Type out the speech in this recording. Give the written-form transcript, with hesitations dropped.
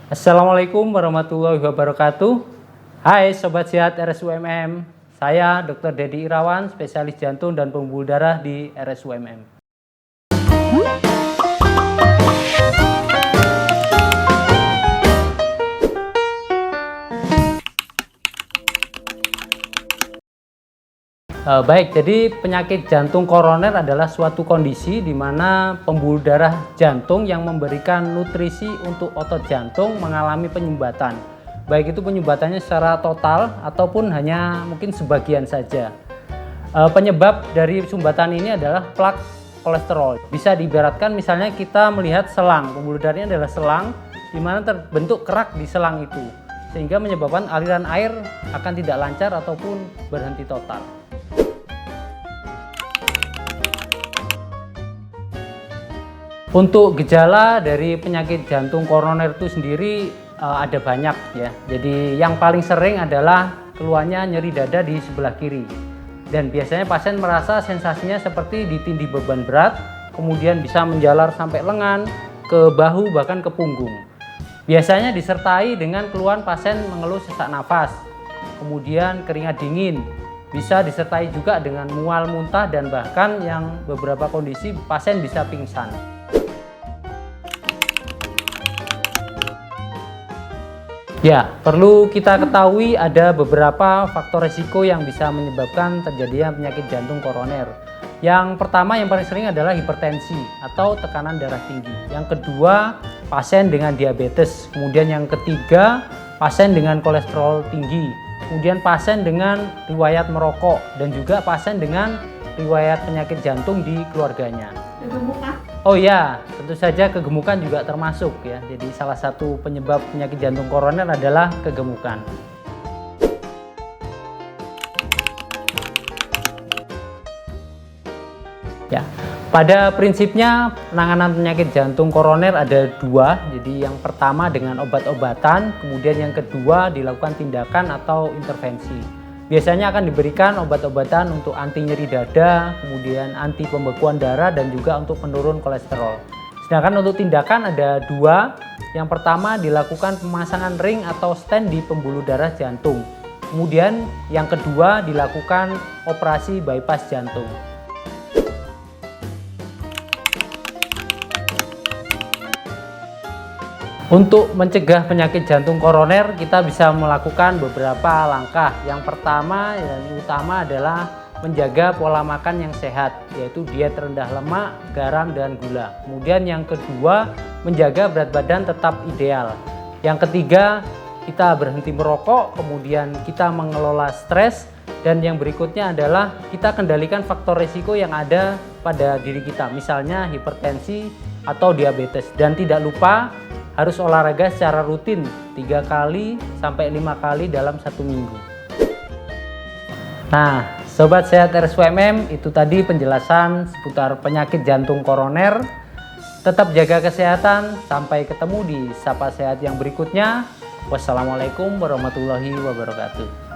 Assalamualaikum warahmatullahi wabarakatuh. Hai Sobat Sehat RSUMM, saya Dr. Dedi Irawan, spesialis jantung dan pembuluh darah di RSUMM. Baik, jadi penyakit jantung koroner adalah suatu kondisi di mana pembuluh darah jantung yang memberikan nutrisi untuk otot jantung mengalami penyumbatan. Baik itu penyumbatannya secara total ataupun hanya mungkin sebagian saja. Penyebab dari sumbatan ini adalah plak kolesterol. Bisa diibaratkan misalnya kita melihat selang, pembuluh darahnya adalah selang di mana terbentuk kerak di selang itu, sehingga menyebabkan aliran air akan tidak lancar ataupun berhenti total. Untuk gejala dari penyakit jantung koroner itu sendiri ada banyak ya. Jadi yang paling sering adalah keluhannya nyeri dada di sebelah kiri. Dan biasanya pasien merasa sensasinya seperti ditindih beban berat, kemudian bisa menjalar sampai lengan, ke bahu bahkan ke punggung. Biasanya disertai dengan keluhan pasien mengeluh sesak nafas, kemudian keringat dingin, bisa disertai juga dengan mual muntah dan bahkan yang beberapa kondisi pasien bisa pingsan. Ya, perlu kita ketahui ada beberapa faktor risiko yang bisa menyebabkan terjadinya penyakit jantung koroner. Yang pertama yang paling sering adalah hipertensi atau tekanan darah tinggi. Yang kedua, pasien dengan diabetes. Kemudian yang ketiga, pasien dengan kolesterol tinggi. Kemudian pasien dengan riwayat merokok dan juga pasien dengan riwayat penyakit jantung di keluarganya. Kegemukan? Oh ya, tentu saja kegemukan juga termasuk ya. Jadi salah satu penyebab penyakit jantung koroner adalah kegemukan. Ya, pada prinsipnya penanganan penyakit jantung koroner ada dua. Jadi yang pertama dengan obat-obatan, kemudian yang kedua dilakukan tindakan atau intervensi. Biasanya akan diberikan obat-obatan untuk anti nyeri dada, kemudian anti pembekuan darah dan juga untuk penurun kolesterol. Sedangkan untuk tindakan ada dua. Yang pertama dilakukan pemasangan ring atau stent di pembuluh darah jantung. Kemudian yang kedua dilakukan operasi bypass jantung. Untuk mencegah penyakit jantung koroner, kita bisa melakukan beberapa langkah. Yang pertama dan utama adalah menjaga pola makan yang sehat, yaitu diet rendah lemak, garam, dan gula. Kemudian yang kedua, menjaga berat badan tetap ideal. Yang ketiga, kita berhenti merokok, kemudian kita mengelola stres. Dan yang berikutnya adalah kita kendalikan faktor risiko yang ada pada diri kita, misalnya hipertensi atau diabetes. Dan tidak lupa harus olahraga secara rutin 3 kali sampai 5 kali dalam 1 minggu. Nah, Sobat Sehat RSUMM, itu tadi penjelasan seputar penyakit jantung koroner. Tetap jaga kesehatan, sampai ketemu di Sapa Sehat yang berikutnya. Wassalamualaikum warahmatullahi wabarakatuh.